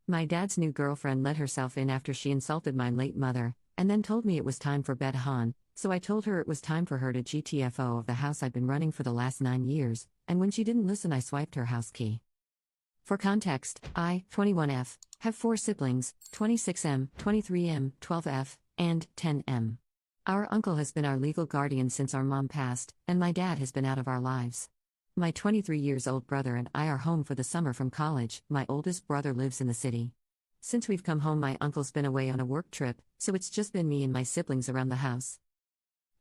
My dad's new girlfriend let herself in after she insulted my late mother, and then told me it was time for bed, Han, so I told her it was time for her to GTFO of the house I've been running for the last 9 years, and when she didn't listen, I swiped her house key. For context, I, 21F, have 4 siblings, 26M, 23M, 12F, and 10M. Our uncle has been our legal guardian since our mom passed, and my dad has been out of our lives. My 23 years old brother and I are home for the summer from college. My oldest brother lives in the city. Since we've come home, my uncle's been away on a work trip, so it's just been me and my siblings around the house.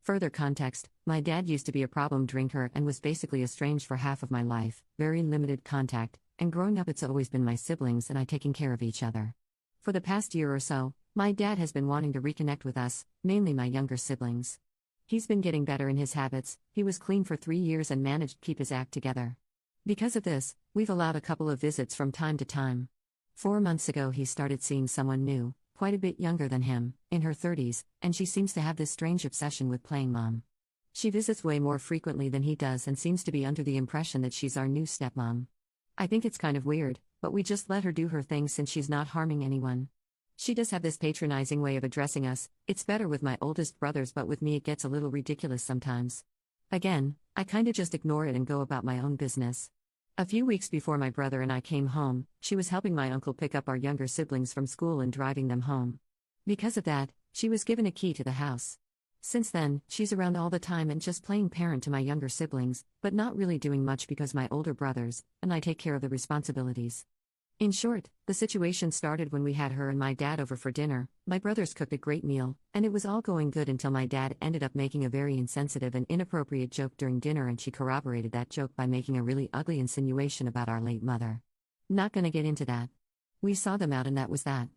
Further context, my dad used to be a problem drinker and was basically estranged for half of my life, very limited contact, and growing up it's always been my siblings and I taking care of each other. For the past year or so, my dad has been wanting to reconnect with us, mainly my younger siblings. He's been getting better in his habits. He was clean for 3 years and managed to keep his act together. Because of this, we've allowed a couple of visits from time to time. 4 months ago he started seeing someone new, quite a bit younger than him, in her 30s, and she seems to have this strange obsession with playing mom. She visits way more frequently than he does and seems to be under the impression that she's our new stepmom. I think it's kind of weird, but we just let her do her thing since she's not harming anyone. She does have this patronizing way of addressing us. It's better with my oldest brothers, but with me it gets a little ridiculous sometimes. Again, I kinda just ignore it and go about my own business. A few weeks before my brother and I came home, she was helping my uncle pick up our younger siblings from school and driving them home. Because of that, she was given a key to the house. Since then, she's around all the time and just playing parent to my younger siblings, but not really doing much because my older brothers and I take care of the responsibilities. In short, the situation started when we had her and my dad over for dinner. My brothers cooked a great meal, and it was all going good until my dad ended up making a very insensitive and inappropriate joke during dinner, and she corroborated that joke by making a really ugly insinuation about our late mother. Not gonna get into that. We saw them out and that was that.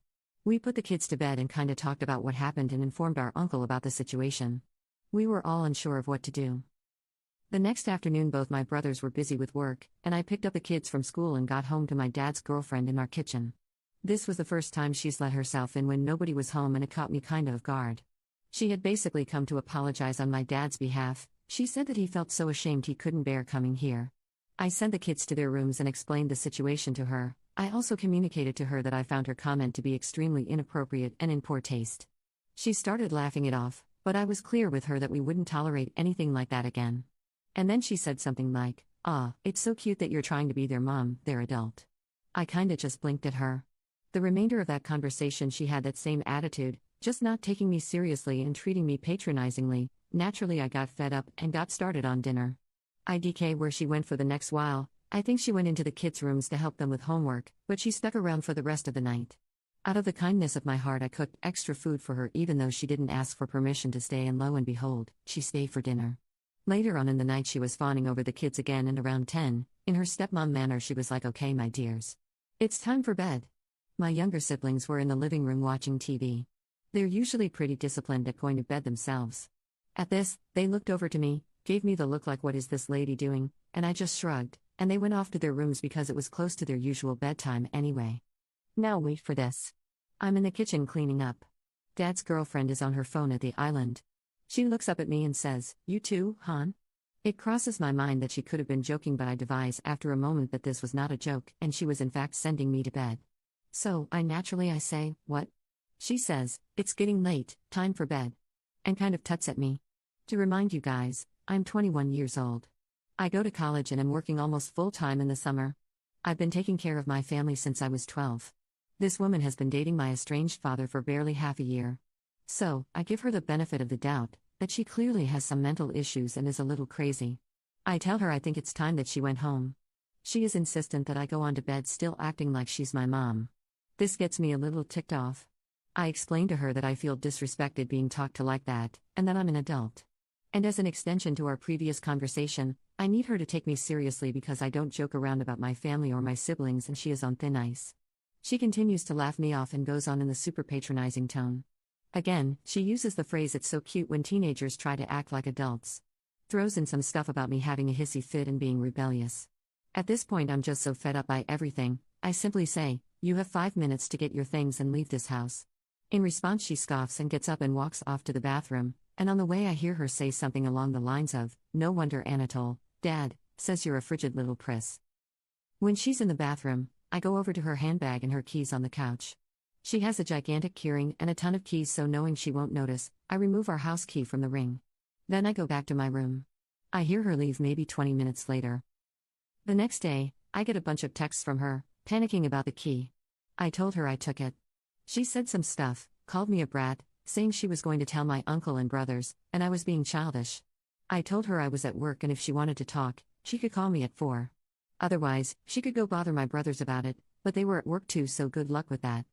We put the kids to bed and kinda talked about what happened and informed our uncle about the situation. We were all unsure of what to do. The next afternoon both my brothers were busy with work, and I picked up the kids from school and got home to my dad's girlfriend in our kitchen. This was the first time she's let herself in when nobody was home, and it caught me kinda off guard. She had basically come to apologize on my dad's behalf. She said that he felt so ashamed he couldn't bear coming here. I sent the kids to their rooms and explained the situation to her. I also communicated to her that I found her comment to be extremely inappropriate and in poor taste. She started laughing it off, but I was clear with her that we wouldn't tolerate anything like that again. And then she said something like, it's so cute that you're trying to be their mom, they're adult. I kinda just blinked at her. The remainder of that conversation she had that same attitude, just not taking me seriously and treating me patronizingly. Naturally I got fed up and got started on dinner. IDK where she went for the next while. I think she went into the kids' rooms to help them with homework, but she stuck around for the rest of the night. Out of the kindness of my heart I cooked extra food for her even though she didn't ask for permission to stay, and lo and behold, she stayed for dinner. Later on in the night she was fawning over the kids again, and around 10, in her stepmom manner she was like, "Okay my dears. It's time for bed." My younger siblings were in the living room watching TV. They're usually pretty disciplined at going to bed themselves. At this, they looked over to me, gave me the look like, "What is this lady doing?" and I just shrugged, and they went off to their rooms because it was close to their usual bedtime anyway. Now wait for this. I'm in the kitchen cleaning up. Dad's girlfriend is on her phone at the island. She looks up at me and says, "You too, Han?" It crosses my mind that she could have been joking, but I devise after a moment that this was not a joke and she was in fact sending me to bed. So, I say, "What?" She says, "It's getting late, time for bed," and kind of tuts at me. To remind you guys, I'm 21 years old. I go to college and am working almost full time in the summer. I've been taking care of my family since I was 12. This woman has been dating my estranged father for barely half a year. So, I give her the benefit of the doubt, that she clearly has some mental issues and is a little crazy. I tell her I think it's time that she went home. She is insistent that I go on to bed, still acting like she's my mom. This gets me a little ticked off. I explain to her that I feel disrespected being talked to like that, and that I'm an adult. And as an extension to our previous conversation, I need her to take me seriously because I don't joke around about my family or my siblings, and she is on thin ice. She continues to laugh me off and goes on in the super patronizing tone. Again, she uses the phrase "it's so cute" when teenagers try to act like adults. Throws in some stuff about me having a hissy fit and being rebellious. At this point I'm just so fed up by everything, I simply say, "You have 5 minutes to get your things and leave this house." In response she scoffs and gets up and walks off to the bathroom, and on the way I hear her say something along the lines of, "No wonder Anatole, Dad, says you're a frigid little priss." When she's in the bathroom, I go over to her handbag and her keys on the couch. She has a gigantic keyring and a ton of keys, so knowing she won't notice, I remove our house key from the ring. Then I go back to my room. I hear her leave maybe 20 minutes later. The next day, I get a bunch of texts from her, panicking about the key. I told her I took it. She said some stuff, called me a brat, saying she was going to tell my uncle and brothers, and I was being childish. I told her I was at work and if she wanted to talk, she could call me at 4. Otherwise, she could go bother my brothers about it, but they were at work too, so good luck with that.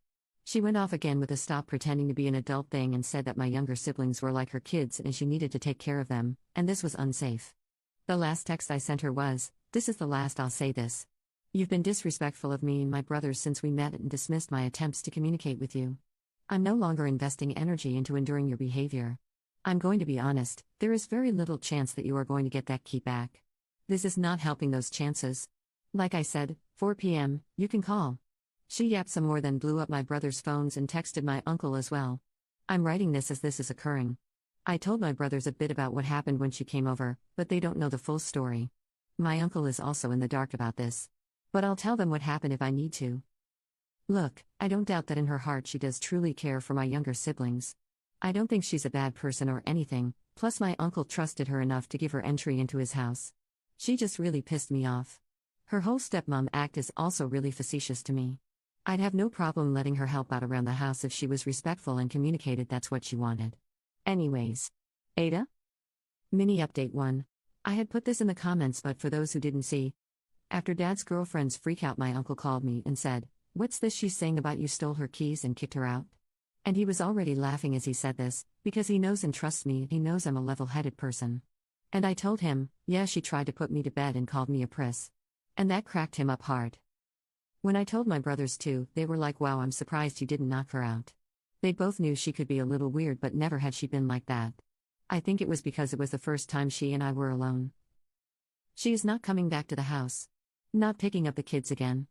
She went off again with a stop pretending to be an adult thing and said that my younger siblings were like her kids and she needed to take care of them, and this was unsafe. The last text I sent her was, "This is the last I'll say this. You've been disrespectful of me and my brothers since we met and dismissed my attempts to communicate with you. I'm no longer investing energy into enduring your behavior. I'm going to be honest, there is very little chance that you are going to get that key back. This is not helping those chances. Like I said, 4 p.m., you can call." She yapped some more, then blew up my brother's phones and texted my uncle as well. I'm writing this as this is occurring. I told my brothers a bit about what happened when she came over, but they don't know the full story. My uncle is also in the dark about this. But I'll tell them what happened if I need to. Look, I don't doubt that in her heart she does truly care for my younger siblings. I don't think she's a bad person or anything, plus my uncle trusted her enough to give her entry into his house. She just really pissed me off. Her whole stepmom act is also really facetious to me. I'd have no problem letting her help out around the house if she was respectful and communicated that's what she wanted. Anyways. Ada? Mini update 1. I had put this in the comments, but for those who didn't see, after Dad's girlfriend's freakout, my uncle called me and said, "What's this she's saying about you stole her keys and kicked her out?" And he was already laughing as he said this, because he knows and trusts me, he knows I'm a level-headed person. And I told him, yeah, she tried to put me to bed and called me a priss. And that cracked him up hard. When I told my brothers too, they were like, "Wow, I'm surprised you didn't knock her out." They both knew she could be a little weird, but never had she been like that. I think it was because it was the first time she and I were alone. She is not coming back to the house. Not picking up the kids again.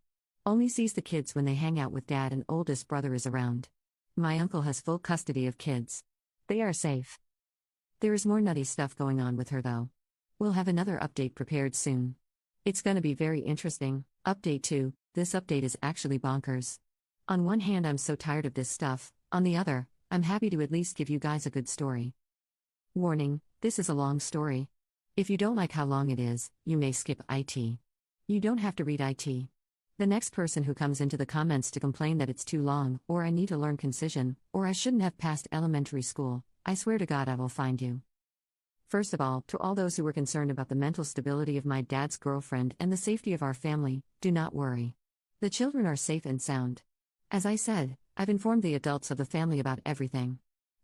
Only sees the kids when they hang out with Dad and oldest brother is around. My uncle has full custody of kids. They are safe. There is more nutty stuff going on with her though. We'll have another update prepared soon. It's gonna be very interesting. Update 2, this update is actually bonkers. On one hand, I'm so tired of this stuff, on the other, I'm happy to at least give you guys a good story. Warning, this is a long story. If you don't like how long it is, you may skip IT. You don't have to read IT. The next person who comes into the comments to complain that it's too long, or I need to learn concision, or I shouldn't have passed elementary school, I swear to God I will find you. First of all, to all those who were concerned about the mental stability of my dad's girlfriend and the safety of our family, do not worry. The children are safe and sound. As I said, I've informed the adults of the family about everything.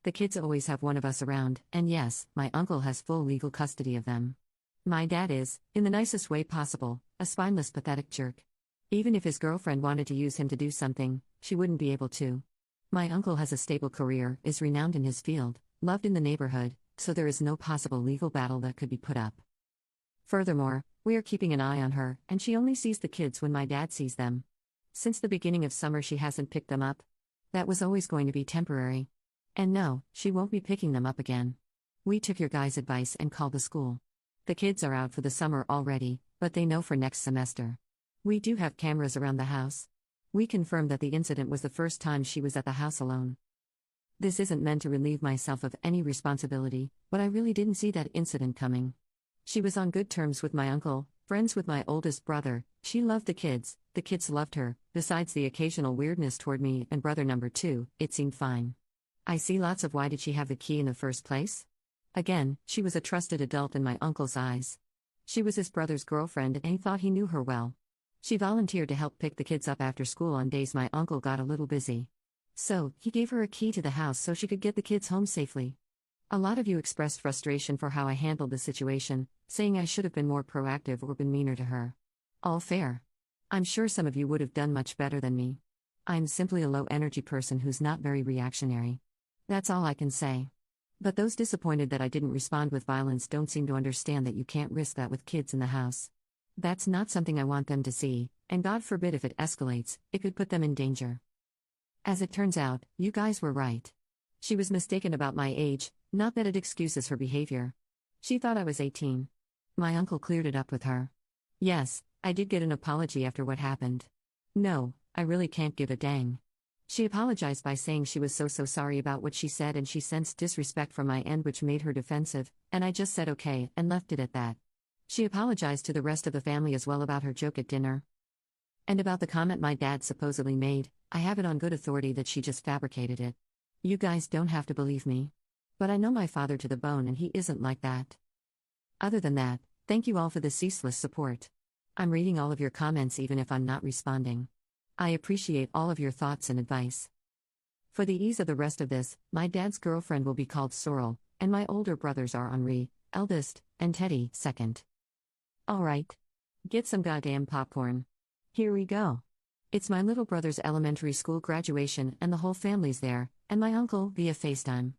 The kids always have one of us around, and yes, my uncle has full legal custody of them. My dad is, in the nicest way possible, a spineless, pathetic jerk. Even if his girlfriend wanted to use him to do something, she wouldn't be able to. My uncle has a stable career, is renowned in his field, loved in the neighborhood, so there is no possible legal battle that could be put up. Furthermore, we are keeping an eye on her, and she only sees the kids when my dad sees them. Since the beginning of summer, she hasn't picked them up. That was always going to be temporary. And no, she won't be picking them up again. We took your guys' advice and called the school. The kids are out for the summer already, but they know for next semester. We do have cameras around the house. We confirmed that the incident was the first time she was at the house alone. This isn't meant to relieve myself of any responsibility, but I really didn't see that incident coming. She was on good terms with my uncle, friends with my oldest brother, she loved the kids loved her, besides the occasional weirdness toward me and brother number 2, it seemed fine. I see lots of why did she have the key in the first place? Again, she was a trusted adult in my uncle's eyes. She was his brother's girlfriend and he thought he knew her well. She volunteered to help pick the kids up after school on days my uncle got a little busy. So, he gave her a key to the house so she could get the kids home safely. A lot of you expressed frustration for how I handled the situation, saying I should have been more proactive or been meaner to her. All fair. I'm sure some of you would have done much better than me. I'm simply a low-energy person who's not very reactionary. That's all I can say. But those disappointed that I didn't respond with violence don't seem to understand that you can't risk that with kids in the house. That's not something I want them to see, and God forbid if it escalates, it could put them in danger. As it turns out, you guys were right. She was mistaken about my age, not that it excuses her behavior. She thought I was 18. My uncle cleared it up with her. Yes, I did get an apology after what happened. No, I really can't give a dang. She apologized by saying she was so sorry about what she said and she sensed disrespect from my end, which made her defensive, and I just said okay and left it at that. She apologized to the rest of the family as well about her joke at dinner. And about the comment my dad supposedly made, I have it on good authority that she just fabricated it. You guys don't have to believe me. But I know my father to the bone and he isn't like that. Other than that, thank you all for the ceaseless support. I'm reading all of your comments even if I'm not responding. I appreciate all of your thoughts and advice. For the ease of the rest of this, my dad's girlfriend will be called Sorrel, and my older brothers are Henri, eldest, and Teddy, second. Alright. Get some goddamn popcorn. Here we go. It's my little brother's elementary school graduation and the whole family's there, and my uncle via FaceTime.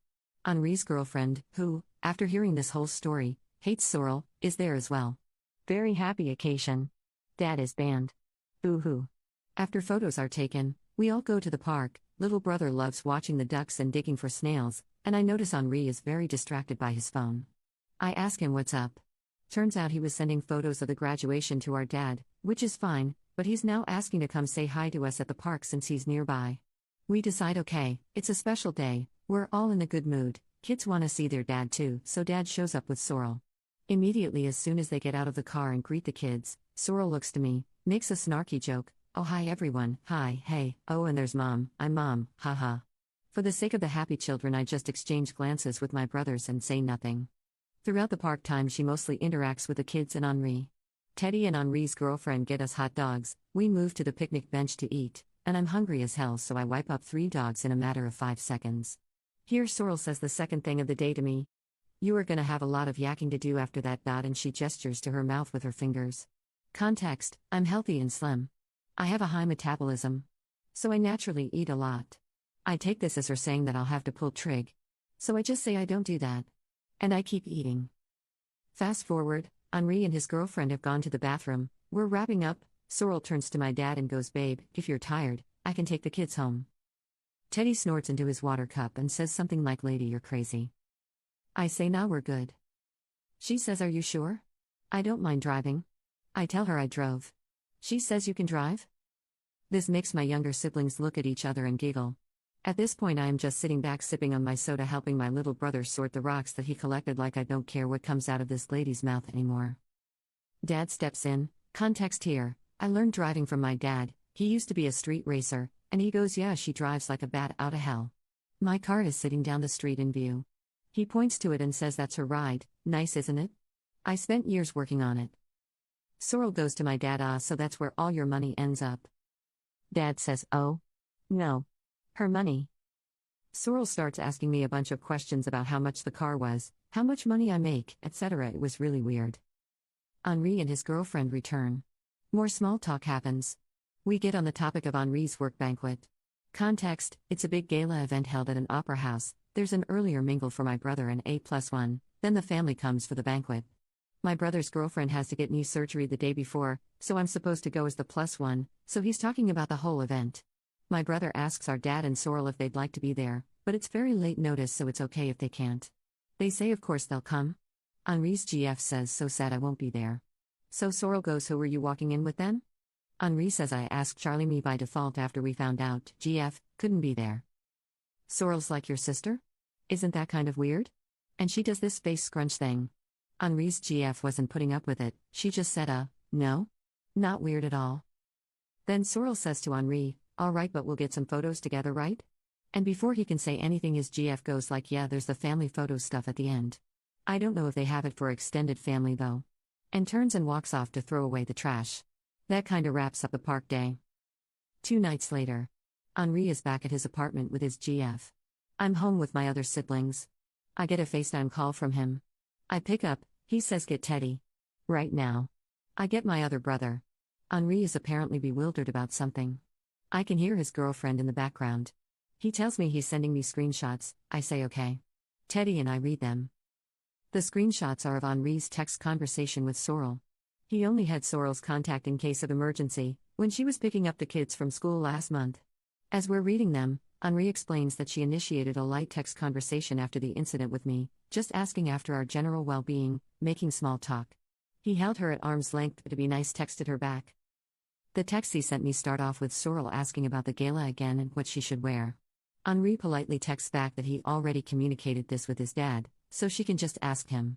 Henri's girlfriend, who, after hearing this whole story, hates Sorrel, is there as well. Very happy occasion. Dad is banned. Boo-hoo. After photos are taken, we all go to the park. Little brother loves watching the ducks and digging for snails, and I notice Henri is very distracted by his phone. I ask him what's up. Turns out he was sending photos of the graduation to our dad, which is fine, but he's now asking to come say hi to us at the park since he's nearby. We decide okay, it's a special day, we're all in a good mood, kids want to see their dad too, so dad shows up with Sorrel. Immediately as soon as they get out of the car and greet the kids, Sorrel looks to me, makes a snarky joke, oh hi everyone, hi, hey, oh and there's mom, I'm mom, haha. For the sake of the happy children I just exchange glances with my brothers and say nothing. Throughout the park time she mostly interacts with the kids and Henri. Teddy and Henri's girlfriend get us hot dogs, we move to the picnic bench to eat, and I'm hungry as hell so I wipe up 3 dogs in a matter of 5 seconds. Here Sorrel says the second thing of the day to me. You are gonna have a lot of yakking to do after that dot, and she gestures to her mouth with her fingers. Context, I'm healthy and slim. I have a high metabolism. So I naturally eat a lot. I take this as her saying that I'll have to pull trig. So I just say I don't do that. And I keep eating. Fast forward, Henri and his girlfriend have gone to the bathroom, we're wrapping up, Sorrel turns to my dad and goes, babe, if you're tired, I can take the kids home. Teddy snorts into his water cup and says something like, lady, you're crazy. I say, nah, we're good. She says, are you sure? I don't mind driving. I tell her I drove. She says, you can drive? This makes my younger siblings look at each other and giggle. At this point I am just sitting back sipping on my soda, helping my little brother sort the rocks that he collected, like I don't care what comes out of this lady's mouth anymore. Dad steps in, context here, I learned driving from my dad, he used to be a street racer, and he goes, yeah, she drives like a bat out of hell. My car is sitting down the street in view. He points to it and says, that's her ride, nice isn't it? I spent years working on it. Sorrel goes to my dad, so that's where all your money ends up. Dad says, oh? No. Her money. Sorrel starts asking me a bunch of questions about how much the car was, how much money I make, etc. It was really weird. Henri and his girlfriend return. More small talk happens. We get on the topic of Henri's work banquet. Context, it's a big gala event held at an opera house, there's an earlier mingle for my brother and A+1, then the family comes for the banquet. My brother's girlfriend has to get knee surgery the day before, so I'm supposed to go as the +1, so he's talking about the whole event. My brother asks our dad and Sorrel if they'd like to be there, but it's very late notice so it's okay if they can't. They say of course they'll come. Henri's GF says, so sad I won't be there. So Sorrel goes, who were you walking in with then? Henri says, I asked Charlie, me by default after we found out GF couldn't be there. Sorrel's like, your sister? Isn't that kind of weird? And she does this face scrunch thing. Henri's GF wasn't putting up with it, she just said, no? Not weird at all. Then Sorrel says to Henri, alright, but we'll get some photos together, right? And before he can say anything his GF goes like, yeah, there's the family photo stuff at the end. I don't know if they have it for extended family though. And turns and walks off to throw away the trash. That kinda wraps up the park day. 2 nights later. Henri is back at his apartment with his GF. I'm home with my other siblings. I get a FaceTime call from him. I pick up, he says, get Teddy. Right now. I get my other brother. Henri is apparently bewildered about something. I can hear his girlfriend in the background. He tells me he's sending me screenshots, I say okay. Teddy and I read them. The screenshots are of Henri's text conversation with Sorrel. He only had Sorrel's contact in case of emergency, when she was picking up the kids from school last month. As we're reading them, Henri explains that she initiated a light text conversation after the incident with me, just asking after our general well-being, making small talk. He held her at arm's length, but to be nice texted her back. The texts he sent me start off with Sorrel asking about the gala again and what she should wear. Henri politely texts back that he already communicated this with his dad, so she can just ask him.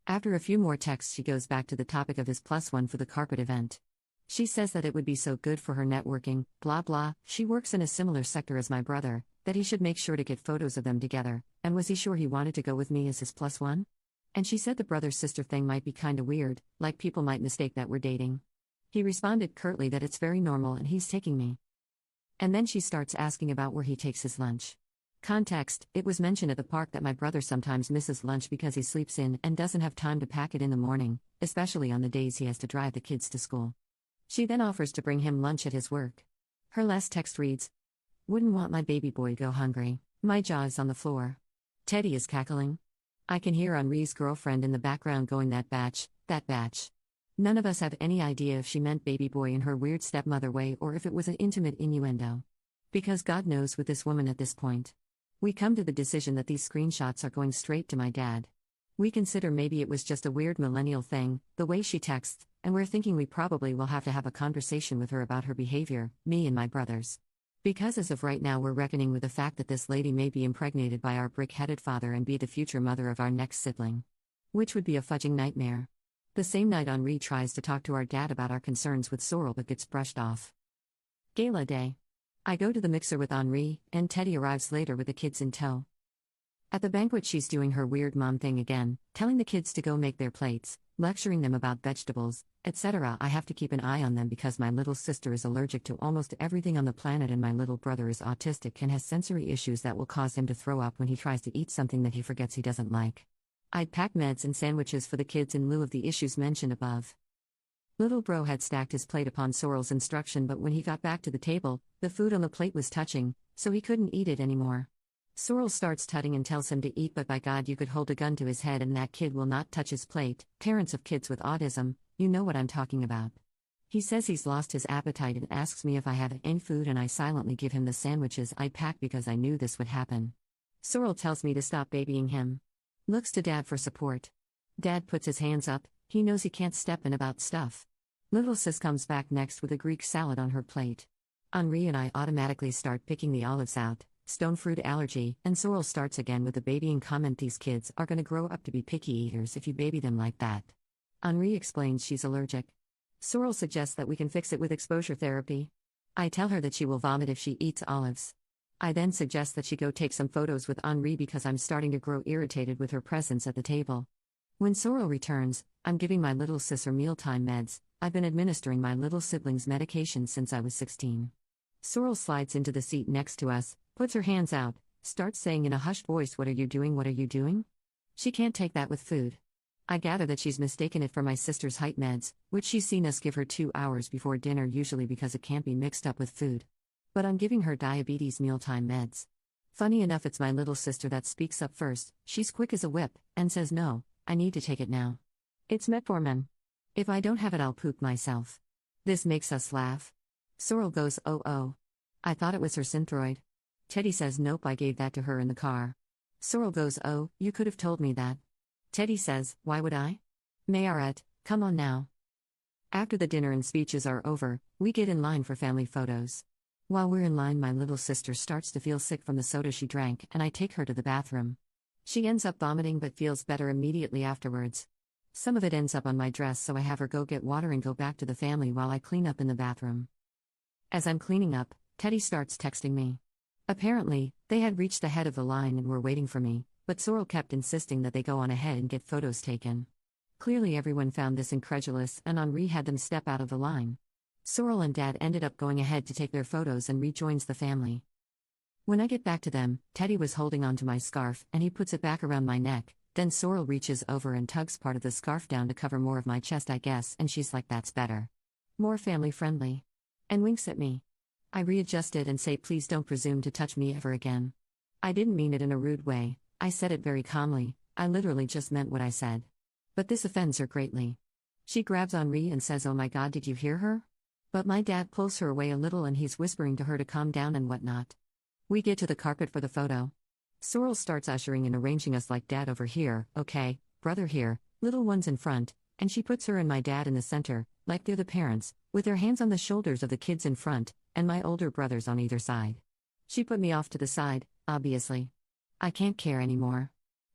After a few more texts, she goes back to the topic of his +1 for the carpet event. She says that it would be so good for her networking, blah blah, she works in a similar sector as my brother, that he should make sure to get photos of them together, and was he sure he wanted to go with me as his +1? And she said the brother-sister thing might be kinda weird, like people might mistake that we're dating. He responded curtly that it's very normal and he's taking me. And then she starts asking about where he takes his lunch. Context: it was mentioned at the park that my brother sometimes misses lunch because he sleeps in and doesn't have time to pack it in the morning, especially on the days he has to drive the kids to school. She then offers to bring him lunch at his work. Her last text reads, "Wouldn't want my baby boy go hungry." My jaw is on the floor. Teddy is cackling. I can hear Henri's girlfriend in the background going, that batch. None of us have any idea if she meant baby boy in her weird stepmother way or if it was an intimate innuendo. Because God knows with this woman at this point. We come to the decision that these screenshots are going straight to my dad. We consider maybe it was just a weird millennial thing, the way she texts, and we're thinking we probably will have to have a conversation with her about her behavior, me and my brothers. Because as of right now we're reckoning with the fact that this lady may be impregnated by our brick-headed father and be the future mother of our next sibling. Which would be a fudging nightmare. The same night Henri tries to talk to our dad about our concerns with Sorrel but gets brushed off. Gala day. I go to the mixer with Henri, and Teddy arrives later with the kids in tow. At the banquet she's doing her weird mom thing again, telling the kids to go make their plates, lecturing them about vegetables, etc. I have to keep an eye on them because my little sister is allergic to almost everything on the planet and my little brother is autistic and has sensory issues that will cause him to throw up when he tries to eat something that he forgets he doesn't like. I'd pack meds and sandwiches for the kids in lieu of the issues mentioned above. Little bro had stacked his plate upon Sorrel's instruction, but when he got back to the table, the food on the plate was touching, so he couldn't eat it anymore. Sorrel starts tutting and tells him to eat, but by God you could hold a gun to his head and that kid will not touch his plate. Parents of kids with autism, you know what I'm talking about. He says he's lost his appetite and asks me if I have any food, and I silently give him the sandwiches I packed because I knew this would happen. Sorrel tells me to stop babying him. Looks to Dad for support. Dad puts his hands up, he knows he can't step in about stuff. Little sis comes back next with a Greek salad on her plate. Henri and I automatically start picking the olives out. Stone fruit allergy, and Sorrel starts again with the babying comment. These kids are gonna grow up to be picky eaters if you baby them like that. Henri explains she's allergic. Sorrel suggests that we can fix it with exposure therapy. I tell her that she will vomit if she eats olives. I then suggest that she go take some photos with Henri because I'm starting to grow irritated with her presence at the table. When Sorrel returns, I'm giving my little sis her mealtime meds. I've been administering my little sibling's medication since I was 16. Sorrel slides into the seat next to us, puts her hands out, starts saying in a hushed voice, "What are you doing? What are you doing?" She can't take that with food. I gather that she's mistaken it for my sister's height meds, which she's seen us give her 2 hours before dinner, usually because it can't be mixed up with food. But I'm giving her diabetes mealtime meds. Funny enough, it's my little sister that speaks up first. She's quick as a whip, and says, "No, I need to take it now. It's metformin. If I don't have it, I'll poop myself." This makes us laugh. Sorrel goes, "Oh. I thought it was her Synthroid." Teddy says, "Nope, I gave that to her in the car." Sorrel goes, "Oh, you could have told me that." Teddy says, "Why would I?" Mayoret, come on now. After the dinner and speeches are over, we get in line for family photos. While we're in line, my little sister starts to feel sick from the soda she drank, and I take her to the bathroom. She ends up vomiting but feels better immediately afterwards. Some of it ends up on my dress, so I have her go get water and go back to the family while I clean up in the bathroom. As I'm cleaning up, Teddy starts texting me. Apparently, they had reached the head of the line and were waiting for me, but Sorrel kept insisting that they go on ahead and get photos taken. Clearly everyone found this incredulous, and Henri had them step out of the line. Sorrel and Dad ended up going ahead to take their photos and rejoins the family. When I get back to them, Teddy was holding onto my scarf and he puts it back around my neck. Then Sorrel reaches over and tugs part of the scarf down to cover more of my chest, I guess, and she's like, "That's better. More family friendly." And winks at me. I readjust it and say, "Please don't presume to touch me ever again." I didn't mean it in a rude way, I said it very calmly, I literally just meant what I said. But this offends her greatly. She grabs Henri and says, "Oh my God, did you hear her?" But my dad pulls her away a little and he's whispering to her to calm down and whatnot. We get to the carpet for the photo. Sorrel starts ushering and arranging us like dad over here, okay, brother here, little ones in front, and she puts her and my dad in the center, like they're the parents, with their hands on the shoulders of the kids in front, and my older brothers on either side. She put me off to the side, obviously. I can't care anymore.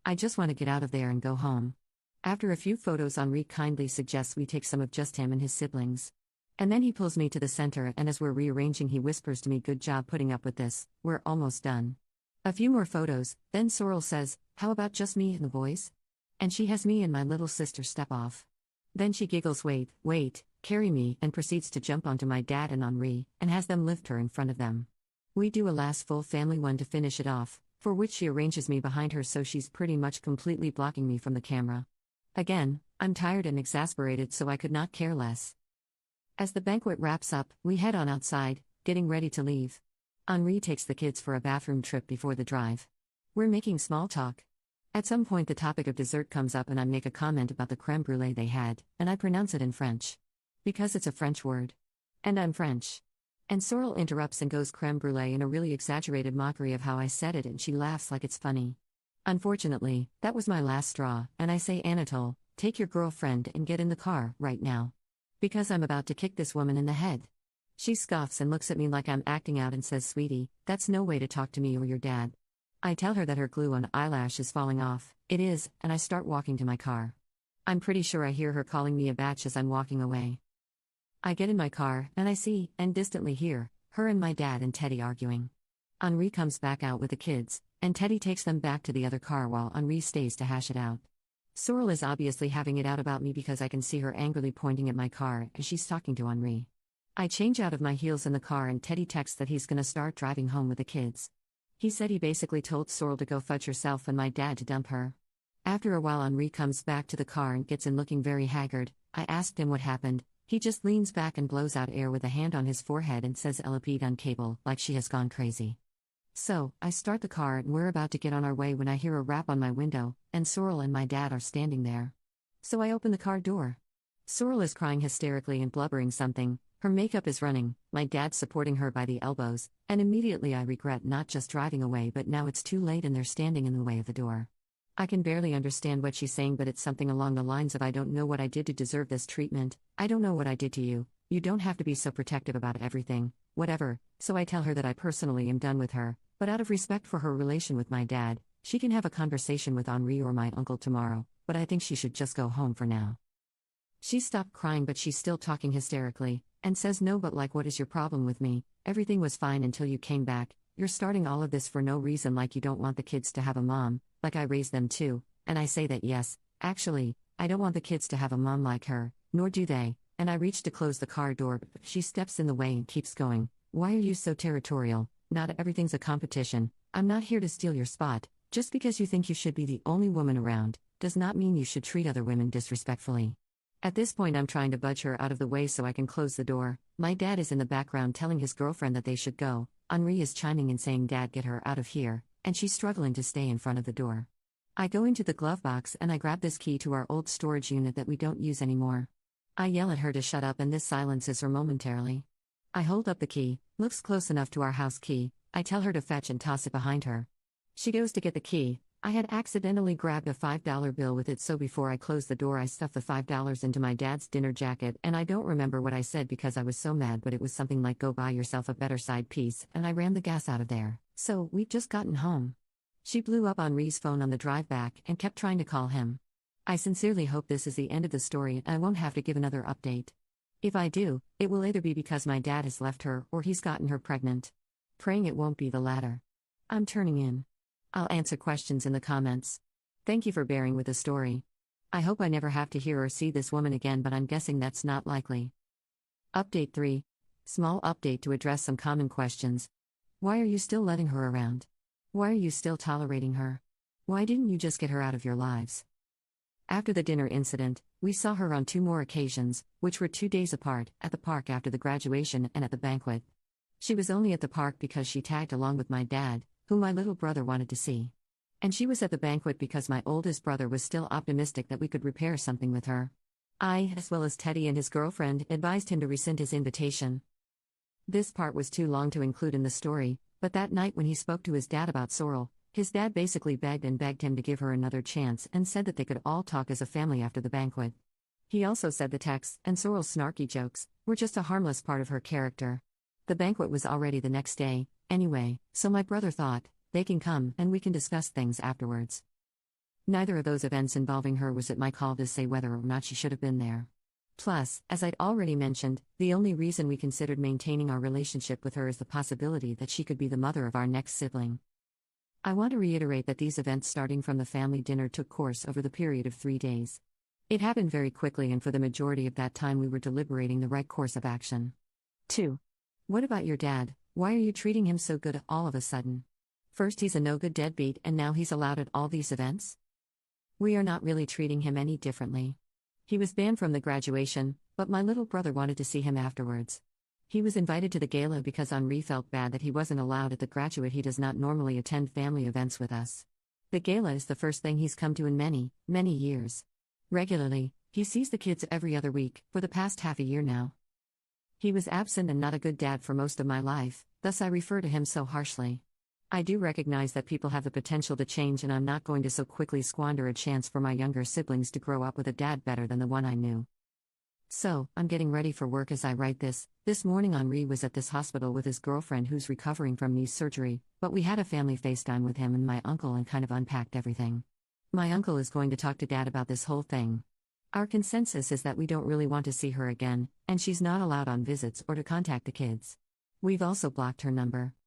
I just want to get out of there and go home. After a few photos, Henri kindly suggests we take some of just him and his siblings. And then he pulls me to the center, and as we're rearranging, he whispers to me, "Good job putting up with this, we're almost done." A few more photos, then Sorrel says, "How about just me and the boys?" And she has me and my little sister step off. Then she giggles, wait, carry me, and proceeds to jump onto my dad and Henri, and has them lift her in front of them. We do a last full family one to finish it off, for which she arranges me behind her so she's pretty much completely blocking me from the camera. Again, I'm tired and exasperated, so I could not care less. As the banquet wraps up, we head on outside, getting ready to leave. Henri takes the kids for a bathroom trip before the drive. We're making small talk. At some point, the topic of dessert comes up, and I make a comment about the crème brûlée they had, and I pronounce it in French. Because it's a French word. And I'm French. And Sorrel interrupts and goes crème brûlée in a really exaggerated mockery of how I said it, and she laughs like it's funny. Unfortunately, that was my last straw, and I say, "Anatole, take your girlfriend and get in the car, right now. Because I'm about to kick this woman in the head." She scoffs and looks at me like I'm acting out and says, "Sweetie, that's no way to talk to me or your dad." I tell her that her glue on eyelash is falling off. It is, and I start walking to my car. I'm pretty sure I hear her calling me a batch as I'm walking away. I get in my car, and I see, and distantly hear, her and my dad and Teddy arguing. Henri comes back out with the kids, and Teddy takes them back to the other car while Henri stays to hash it out. Sorrel is obviously having it out about me because I can see her angrily pointing at my car as she's talking to Henri. I change out of my heels in the car, and Teddy texts that he's gonna start driving home with the kids. He said he basically told Sorrel to go fudge herself and my dad to dump her. After a while, Henri comes back to the car and gets in looking very haggard. I asked him what happened. He just leans back and blows out air with a hand on his forehead and says, "Elle a pété un câble," like she has gone crazy. So, I start the car and we're about to get on our way when I hear a rap on my window, and Sorrel and my dad are standing there. So I open the car door. Sorrel is crying hysterically and blubbering something. Her makeup is running, my dad supporting her by the elbows, and immediately I regret not just driving away, but now it's too late and they're standing in the way of the door. I can barely understand what she's saying, but it's something along the lines of, "I don't know what I did to deserve this treatment, I don't know what I did to you, you don't have to be so protective about everything, whatever." So I tell her that I personally am done with her, but out of respect for her relation with my dad, she can have a conversation with Henri or my uncle tomorrow, but I think she should just go home for now. She stopped crying, but she's still talking hysterically, and says, "No, but like, what is your problem with me? Everything was fine until you came back. You're starting all of this for no reason, like you don't want the kids to have a mom, like I raised them too." And I say that yes, actually, I don't want the kids to have a mom like her, nor do they, and I reach to close the car door, but she steps in the way and keeps going. "Why are you so territorial? Not everything's a competition. I'm not here to steal your spot. Just because you think you should be the only woman around, does not mean you should treat other women disrespectfully." At this point, I'm trying to budge her out of the way so I can close the door. My dad is in the background telling his girlfriend that they should go. Henri is chiming in saying, "Dad, get her out of here," and she's struggling to stay in front of the door. I go into the glove box and I grab this key to our old storage unit that we don't use anymore. I yell at her to shut up, and this silences her momentarily. I hold up the key, looks close enough to our house key. I tell her to fetch and toss it behind her. She goes to get the key. I had accidentally grabbed a $5 bill with it, so before I closed the door I stuffed the $5 into my dad's dinner jacket, and I don't remember what I said because I was so mad, but it was something like, "Go buy yourself a better side piece," and I ran the gas out of there. So, we've just gotten home. She blew up Henri's phone on the drive back and kept trying to call him. I sincerely hope this is the end of the story and I won't have to give another update. If I do, it will either be because my dad has left her or he's gotten her pregnant. Praying it won't be the latter. I'm turning in. I'll answer questions in the comments. Thank you for bearing with the story. I hope I never have to hear or see this woman again, but I'm guessing that's not likely. Update 3. Small update to address some common questions. Why are you still letting her around? Why are you still tolerating her? Why didn't you just get her out of your lives? After the dinner incident, we saw her on 2 more occasions, which were 2 days apart, at the park after the graduation and at the banquet. She was only at the park because she tagged along with my dad, who my little brother wanted to see. And she was at the banquet because my oldest brother was still optimistic that we could repair something with her. I, as well as Teddy and his girlfriend, advised him to rescind his invitation. This part was too long to include in the story, but that night when he spoke to his dad about Sorrel, his dad basically begged and begged him to give her another chance and said that they could all talk as a family after the banquet. He also said the texts and Sorrel's snarky jokes were just a harmless part of her character. The banquet was already the next day, anyway, so my brother thought, they can come and we can discuss things afterwards. Neither of those events involving her was at my call to say whether or not she should have been there. Plus, as I'd already mentioned, the only reason we considered maintaining our relationship with her is the possibility that she could be the mother of our next sibling. I want to reiterate that these events starting from the family dinner took course over the period of 3 days. It happened very quickly, and for the majority of that time we were deliberating the right course of action. 2. What about your dad? Why are you treating him so good all of a sudden? First he's a no-good deadbeat and now he's allowed at all these events? We are not really treating him any differently. He was banned from the graduation, but my little brother wanted to see him afterwards. He was invited to the gala because Henri felt bad that he wasn't allowed at the graduate. He does not normally attend family events with us. The gala is the first thing he's come to in many, many years. Regularly, he sees the kids every other week, for the past half a year now. He was absent and not a good dad for most of my life, thus I refer to him so harshly. I do recognize that people have the potential to change, and I'm not going to so quickly squander a chance for my younger siblings to grow up with a dad better than the one I knew. So, I'm getting ready for work as I write this. This morning Henri was at this hospital with his girlfriend who's recovering from knee surgery, but we had a family FaceTime with him and my uncle and kind of unpacked everything. My uncle is going to talk to Dad about this whole thing. Our consensus is that we don't really want to see her again, and she's not allowed on visits or to contact the kids. We've also blocked her number.